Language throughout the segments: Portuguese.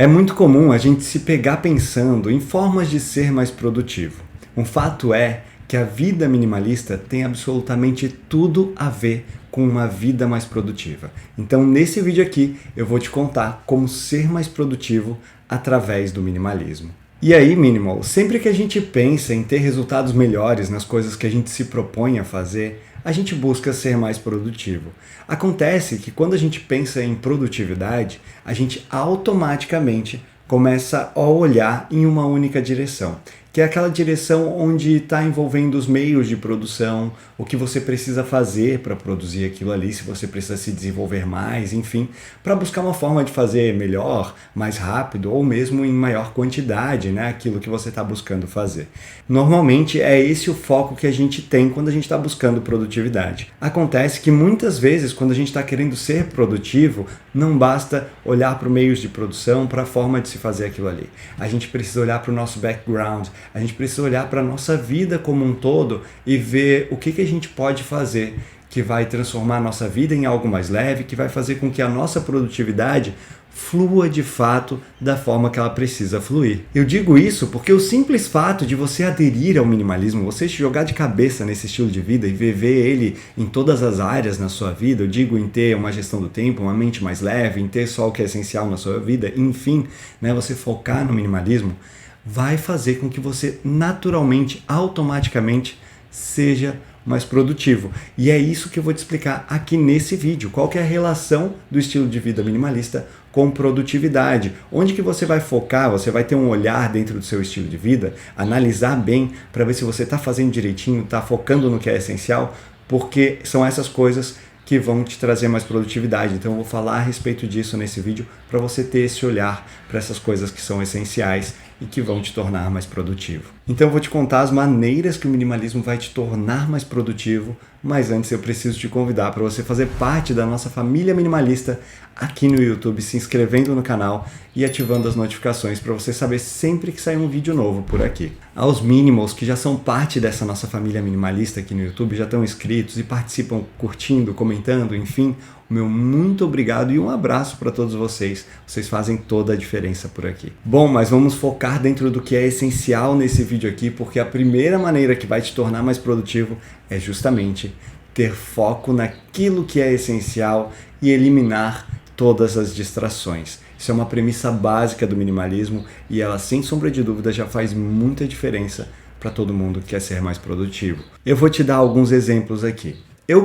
É muito comum a gente se pegar pensando em formas de ser mais produtivo. Um fato é que a vida minimalista tem absolutamente tudo a ver com uma vida mais produtiva. Então, nesse vídeo aqui, eu vou te contar como ser mais produtivo através do minimalismo. E aí, Minimal, sempre que a gente pensa em ter resultados melhores nas coisas que a gente se propõe a fazer, a gente busca ser mais produtivo. Acontece que quando a gente pensa em produtividade, a gente automaticamente começa a olhar em uma única direção, que é aquela direção onde está envolvendo os meios de produção, o que você precisa fazer para produzir aquilo ali, se você precisa se desenvolver mais, enfim, para buscar uma forma de fazer melhor, mais rápido ou mesmo em maior quantidade, né, aquilo que você está buscando fazer. Normalmente é esse o foco que a gente tem quando a gente está buscando produtividade. Acontece que muitas vezes, quando a gente está querendo ser produtivo, não basta olhar para os meios de produção, para a forma de se fazer aquilo ali. A gente precisa olhar para o nosso background, a gente precisa olhar para a nossa vida como um todo e ver o que a gente pode fazer que vai transformar a nossa vida em algo mais leve, que vai fazer com que a nossa produtividade flua de fato da forma que ela precisa fluir. Eu digo isso porque o simples fato de você aderir ao minimalismo, você se jogar de cabeça nesse estilo de vida e viver ele em todas as áreas na sua vida, eu digo em ter uma gestão do tempo, uma mente mais leve, em ter só o que é essencial na sua vida, enfim, né, você focar no minimalismo, vai fazer com que você naturalmente, automaticamente, seja mais produtivo. E é isso que eu vou te explicar aqui nesse vídeo. Qual que é a relação do estilo de vida minimalista com produtividade? Onde que você vai focar? Você vai ter um olhar dentro do seu estilo de vida, analisar bem para ver se você está fazendo direitinho, está focando no que é essencial, porque são essas coisas que vão te trazer mais produtividade. Então eu vou falar a respeito disso nesse vídeo para você ter esse olhar para essas coisas que são essenciais e que vão te tornar mais produtivo. Então eu vou te contar as maneiras que o minimalismo vai te tornar mais produtivo, mas antes eu preciso te convidar para você fazer parte da nossa família minimalista aqui no YouTube, se inscrevendo no canal e ativando as notificações para você saber sempre que sair um vídeo novo por aqui. Aos Minimals que já são parte dessa nossa família minimalista aqui no YouTube, já estão inscritos e participam curtindo, comentando, enfim, meu muito obrigado e um abraço para todos vocês. Vocês fazem toda a diferença por aqui. Bom, mas vamos focar dentro do que é essencial nesse vídeo aqui, porque a primeira maneira que vai te tornar mais produtivo é justamente ter foco naquilo que é essencial e eliminar todas as distrações. Isso é uma premissa básica do minimalismo e ela, sem sombra de dúvida, já faz muita diferença para todo mundo que quer ser mais produtivo. Eu vou te dar alguns exemplos aqui.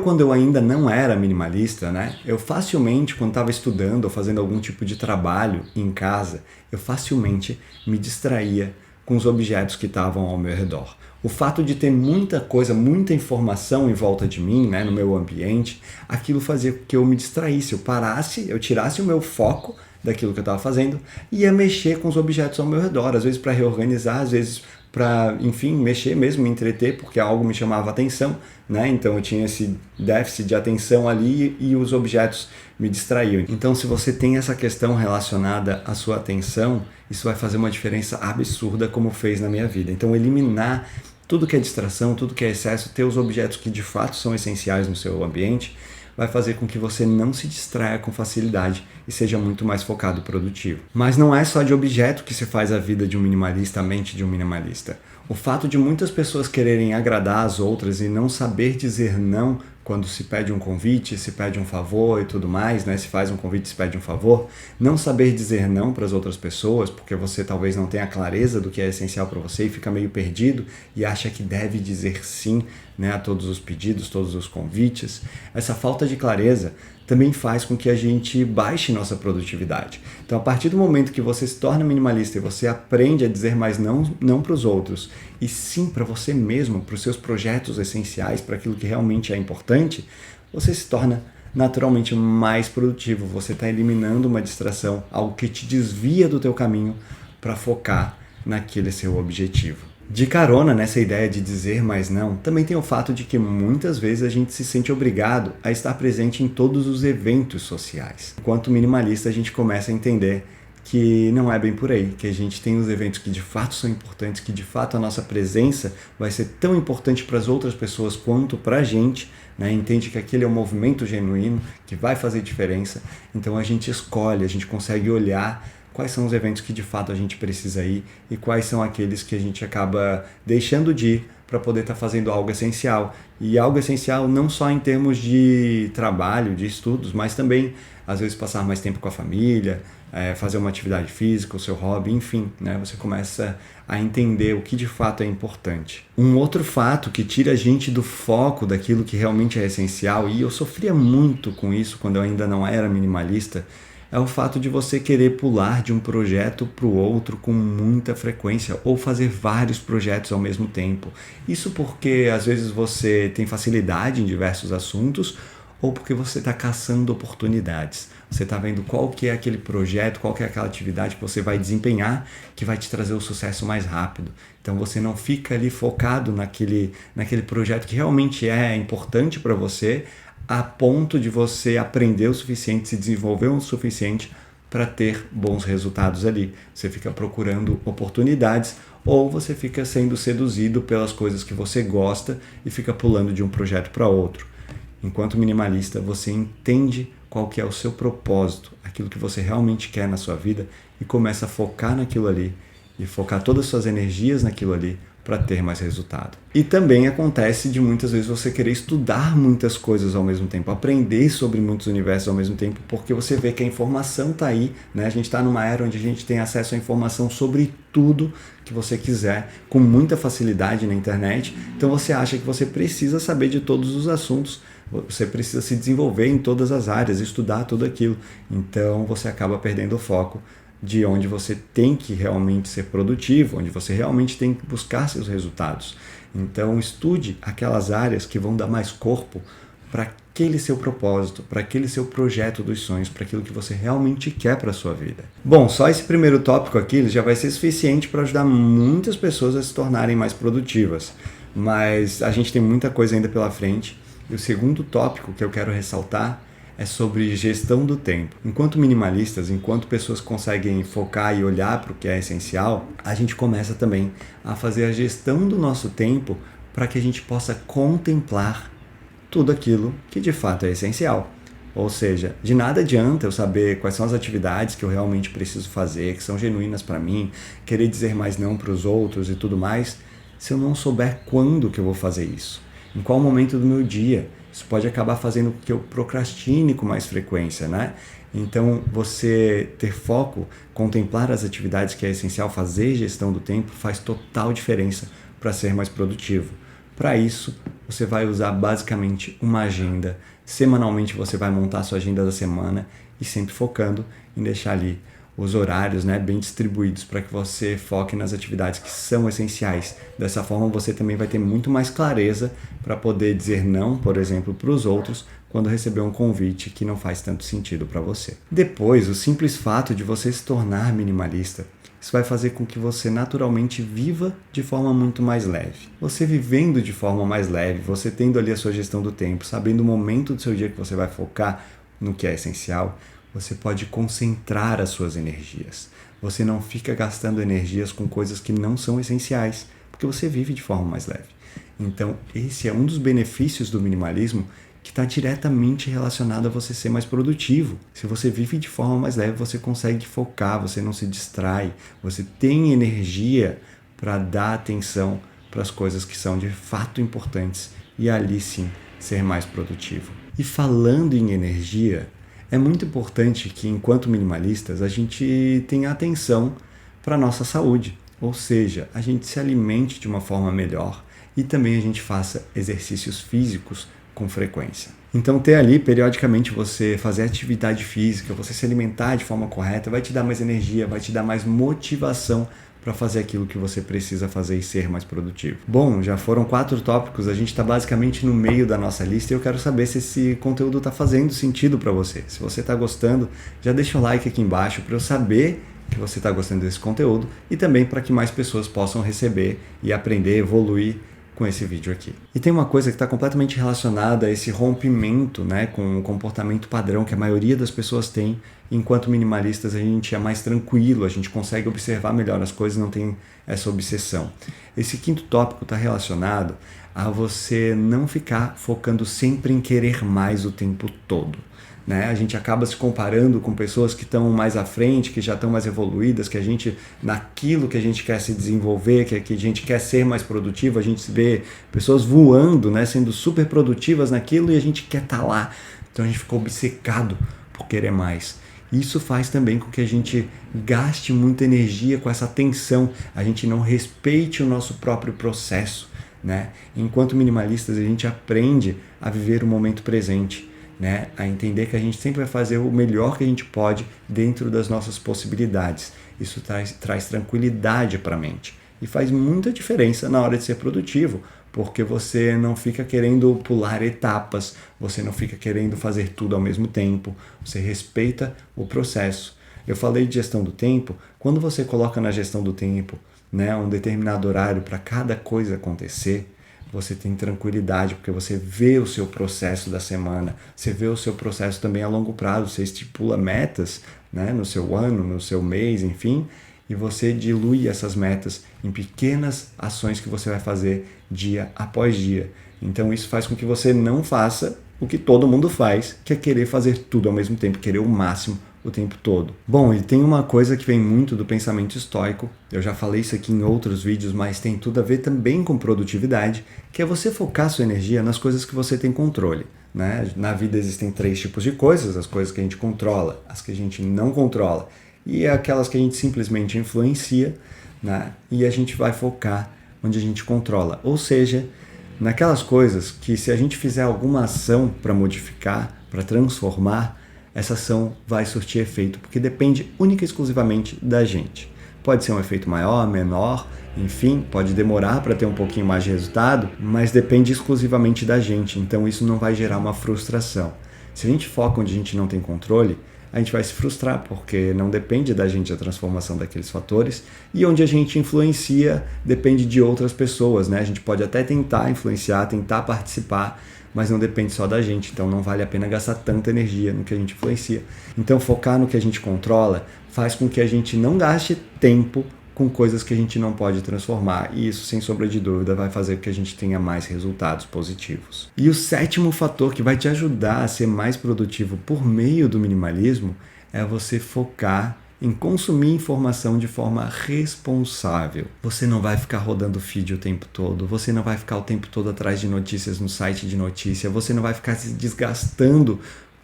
Quando eu ainda não era minimalista, né, eu facilmente, quando estava estudando ou fazendo algum tipo de trabalho em casa, eu facilmente me distraía com os objetos que estavam ao meu redor. O fato de ter muita coisa, muita informação em volta de mim, né, no meu ambiente, aquilo fazia com que eu me distraísse, eu parasse, eu tirasse o meu foco daquilo que eu estava fazendo e ia mexer com os objetos ao meu redor, às vezes para reorganizar, às vezes para, enfim, mexer mesmo, me entreter, porque algo me chamava atenção, né? Então eu tinha esse déficit de atenção ali e os objetos me distraíam. Então, se você tem essa questão relacionada à sua atenção, isso vai fazer uma diferença absurda, como fez na minha vida. Então, eliminar tudo que é distração, tudo que é excesso, ter os objetos que de fato são essenciais no seu ambiente, vai fazer com que você não se distraia com facilidade e seja muito mais focado e produtivo. Mas não é só de objeto que se faz a vida de um minimalista, a mente de um minimalista. O fato de muitas pessoas quererem agradar as outras e não saber dizer não quando se pede um convite, se pede um favor e tudo mais, né? Se faz um convite, se pede um favor, não saber dizer não para as outras pessoas, porque você talvez não tenha clareza do que é essencial para você e fica meio perdido e acha que deve dizer sim, né, a todos os pedidos, todos os convites. Essa falta de clareza também faz com que a gente baixe nossa produtividade. Então, a partir do momento que você se torna minimalista e você aprende a dizer mais não para os outros, e sim para você mesmo, para os seus projetos essenciais, para aquilo que realmente é importante, você se torna naturalmente mais produtivo. Você está eliminando uma distração, algo que te desvia do teu caminho para focar naquele seu objetivo. De carona nessa ideia de dizer mais não, também tem o fato de que muitas vezes a gente se sente obrigado a estar presente em todos os eventos sociais. Enquanto minimalista, a gente começa a entender que não é bem por aí, que a gente tem os eventos que de fato são importantes, que de fato a nossa presença vai ser tão importante para as outras pessoas quanto para a gente, né? Entende que aquele é um movimento genuíno, que vai fazer diferença, então a gente escolhe, a gente consegue olhar quais são os eventos que de fato a gente precisa ir e quais são aqueles que a gente acaba deixando de ir para poder estar fazendo algo essencial. E algo essencial não só em termos de trabalho, de estudos, mas também, às vezes, passar mais tempo com a família, fazer uma atividade física, o seu hobby, enfim, né? Você começa a entender o que de fato é importante. Um outro fato que tira a gente do foco daquilo que realmente é essencial, e eu sofria muito com isso quando eu ainda não era minimalista, é o fato de você querer pular de um projeto para o outro com muita frequência ou fazer vários projetos ao mesmo tempo. Isso porque às vezes você tem facilidade em diversos assuntos ou porque você está caçando oportunidades. Você está vendo qual que é aquele projeto, qual que é aquela atividade que você vai desempenhar que vai te trazer o sucesso mais rápido. Então você não fica ali focado naquele projeto que realmente é importante para você, a ponto de você aprender o suficiente, se desenvolver o suficiente para ter bons resultados ali. Você fica procurando oportunidades ou você fica sendo seduzido pelas coisas que você gosta e fica pulando de um projeto para outro. Enquanto minimalista, você entende qual que é o seu propósito, aquilo que você realmente quer na sua vida e começa a focar naquilo ali e focar todas as suas energias naquilo ali para ter mais resultado. E também acontece de muitas vezes você querer estudar muitas coisas ao mesmo tempo, aprender sobre muitos universos ao mesmo tempo, porque você vê que a informação está aí, né? A gente está numa era onde a gente tem acesso à informação sobre tudo que você quiser, com muita facilidade na internet, então você acha que você precisa saber de todos os assuntos, você precisa se desenvolver em todas as áreas, estudar tudo aquilo, então você acaba perdendo o foco de onde você tem que realmente ser produtivo, onde você realmente tem que buscar seus resultados. Então estude aquelas áreas que vão dar mais corpo para aquele seu propósito, para aquele seu projeto dos sonhos, para aquilo que você realmente quer para a sua vida. Bom, só esse primeiro tópico aqui já vai ser suficiente para ajudar muitas pessoas a se tornarem mais produtivas, mas a gente tem muita coisa ainda pela frente. E o segundo tópico que eu quero ressaltar é sobre gestão do tempo. Enquanto minimalistas, enquanto pessoas conseguem focar e olhar para o que é essencial, a gente começa também a fazer a gestão do nosso tempo para que a gente possa contemplar tudo aquilo que de fato é essencial. Ou seja, de nada adianta eu saber quais são as atividades que eu realmente preciso fazer, que são genuínas para mim, querer dizer mais não para os outros e tudo mais, se eu não souber quando que eu vou fazer isso, em qual momento do meu dia. Isso pode acabar fazendo com que eu procrastine com mais frequência, né? Então, você ter foco, contemplar as atividades que é essencial, fazer gestão do tempo, faz total diferença para ser mais produtivo. Para isso, você vai usar basicamente uma agenda. Semanalmente, você vai montar a sua agenda da semana e sempre focando em deixar ali os horários, né, bem distribuídos para que você foque nas atividades que são essenciais. Dessa forma, você também vai ter muito mais clareza para poder dizer não, por exemplo, para os outros quando receber um convite que não faz tanto sentido para você. Depois, o simples fato de você se tornar minimalista, isso vai fazer com que você naturalmente viva de forma muito mais leve. Você vivendo de forma mais leve, você tendo ali a sua gestão do tempo, sabendo o momento do seu dia que você vai focar no que é essencial, você pode concentrar as suas energias. Você não fica gastando energias com coisas que não são essenciais, porque você vive de forma mais leve. Então, esse é um dos benefícios do minimalismo que está diretamente relacionado a você ser mais produtivo. Se você vive de forma mais leve, você consegue focar, você não se distrai, você tem energia para dar atenção para as coisas que são de fato importantes e ali sim ser mais produtivo. E falando em energia, é muito importante que, enquanto minimalistas, a gente tenha atenção para a nossa saúde, ou seja, a gente se alimente de uma forma melhor e também a gente faça exercícios físicos com frequência. Então, ter ali, periodicamente, você fazer atividade física, você se alimentar de forma correta, vai te dar mais energia, vai te dar mais motivação para fazer aquilo que você precisa fazer e ser mais produtivo. Bom, já foram 4 tópicos, a gente está basicamente no meio da nossa lista e eu quero saber se esse conteúdo está fazendo sentido para você. Se você está gostando, já deixa o like aqui embaixo para eu saber que você está gostando desse conteúdo e também para que mais pessoas possam receber e aprender, evoluir com esse vídeo aqui. E tem uma coisa que está completamente relacionada a esse rompimento, né, com o comportamento padrão que a maioria das pessoas tem. Enquanto minimalistas, a gente é mais tranquilo, a gente consegue observar melhor as coisas, não tem essa obsessão. Esse 5º tópico está relacionado a você não ficar focando sempre em querer mais o tempo todo. né? A gente acaba se comparando com pessoas que estão mais à frente, que já estão mais evoluídas, que a gente, naquilo que a gente quer se desenvolver, que a gente quer ser mais produtivo, a gente vê pessoas voando, né? Sendo super produtivas naquilo e a gente quer estar lá. Então a gente fica obcecado por querer mais. Isso faz também com que a gente gaste muita energia com essa tensão, a gente não respeite o nosso próprio processo, né? Enquanto minimalistas, a gente aprende a viver o momento presente, né? A entender que a gente sempre vai fazer o melhor que a gente pode dentro das nossas possibilidades. Isso traz tranquilidade para a mente e faz muita diferença na hora de ser produtivo, porque você não fica querendo pular etapas, você não fica querendo fazer tudo ao mesmo tempo, você respeita o processo. Eu falei de gestão do tempo, quando você coloca na gestão do tempo, né, um determinado horário para cada coisa acontecer, você tem tranquilidade, porque você vê o seu processo da semana, você vê o seu processo também a longo prazo, você estipula metas, né, no seu ano, no seu mês, enfim, e você dilui essas metas em pequenas ações que você vai fazer dia após dia. Então isso faz com que você não faça o que todo mundo faz, que é querer fazer tudo ao mesmo tempo, querer o máximo o tempo todo. Bom, e tem uma coisa que vem muito do pensamento estoico, eu já falei isso aqui em outros vídeos, mas tem tudo a ver também com produtividade, que é você focar sua energia nas coisas que você tem controle, né? Na vida existem 3 tipos de coisas, as coisas que a gente controla, as que a gente não controla, e aquelas que a gente simplesmente influencia, né? E a gente vai focar onde a gente controla, ou seja, naquelas coisas que se a gente fizer alguma ação para modificar, para transformar, essa ação vai surtir efeito, porque depende única e exclusivamente da gente. Pode ser um efeito maior, menor, enfim, pode demorar para ter um pouquinho mais de resultado, mas depende exclusivamente da gente, então isso não vai gerar uma frustração. Se a gente foca onde a gente não tem controle, a gente vai se frustrar, porque não depende da gente a transformação daqueles fatores, e onde a gente influencia depende de outras pessoas, né? A gente pode até tentar influenciar, tentar participar, mas não depende só da gente, então não vale a pena gastar tanta energia no que a gente influencia. Então focar no que a gente controla faz com que a gente não gaste tempo com coisas que a gente não pode transformar, e isso, sem sombra de dúvida, vai fazer com que a gente tenha mais resultados positivos. E o 7º fator que vai te ajudar a ser mais produtivo por meio do minimalismo é você focar em consumir informação de forma responsável. Você não vai ficar rodando feed o tempo todo, você não vai ficar o tempo todo atrás de notícias no site de notícia, você não vai ficar se desgastando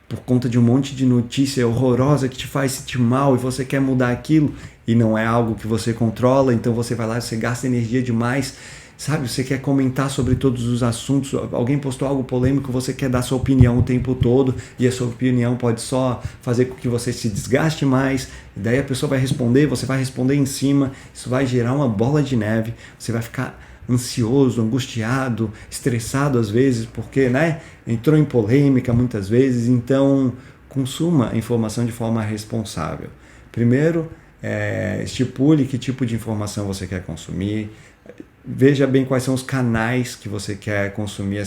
por conta de um monte de notícia horrorosa que te faz sentir mal e você quer mudar aquilo e não é algo que você controla, então você vai lá e você gasta energia demais, sabe? Você quer comentar sobre todos os assuntos, alguém postou algo polêmico, você quer dar sua opinião o tempo todo e a sua opinião pode só fazer com que você se desgaste mais, e daí a pessoa vai responder, você vai responder em cima, isso vai gerar uma bola de neve, você vai ficar ansioso, angustiado, estressado às vezes, porque, né, entrou em polêmica muitas vezes. Então consuma a informação de forma responsável. Primeiro, estipule que tipo de informação você quer consumir, veja bem quais são os canais que você quer consumir,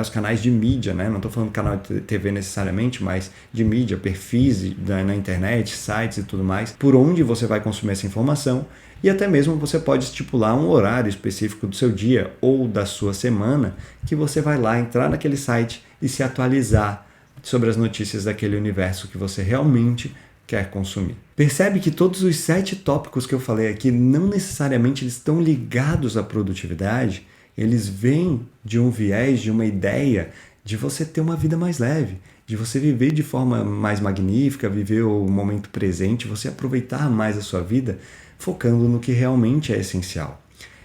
os canais de mídia, né? Não estou falando canal de TV necessariamente, mas de mídia, perfis na internet, sites e tudo mais, por onde você vai consumir essa informação. E até mesmo você pode estipular um horário específico do seu dia ou da sua semana que você vai lá entrar naquele site e se atualizar sobre as notícias daquele universo que você realmente quer consumir. Percebe que todos os 7 tópicos que eu falei aqui não necessariamente eles estão ligados à produtividade, eles vêm de um viés, de uma ideia de você ter uma vida mais leve, de você viver de forma mais magnífica, viver o momento presente, você aproveitar mais a sua vida, focando no que realmente é essencial.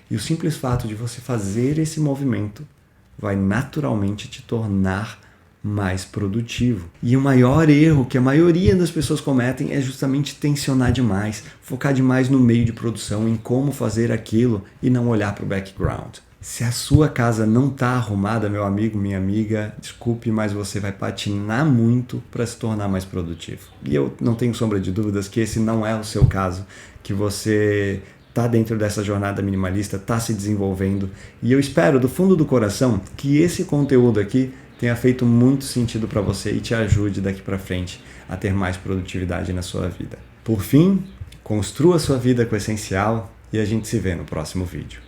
E o simples fato de você fazer esse movimento vai naturalmente te tornar mais produtivo. E o maior erro que a maioria das pessoas cometem é justamente tensionar demais, focar demais no meio de produção, em como fazer aquilo e não olhar para o background. Se a sua casa não está arrumada, meu amigo, minha amiga, desculpe, mas você vai patinar muito para se tornar mais produtivo. E eu não tenho sombra de dúvidas que esse não é o seu caso, que você está dentro dessa jornada minimalista, está se desenvolvendo. E eu espero do fundo do coração que esse conteúdo aqui tenha feito muito sentido para você e te ajude daqui para frente a ter mais produtividade na sua vida. Por fim, construa sua vida com o essencial e a gente se vê no próximo vídeo.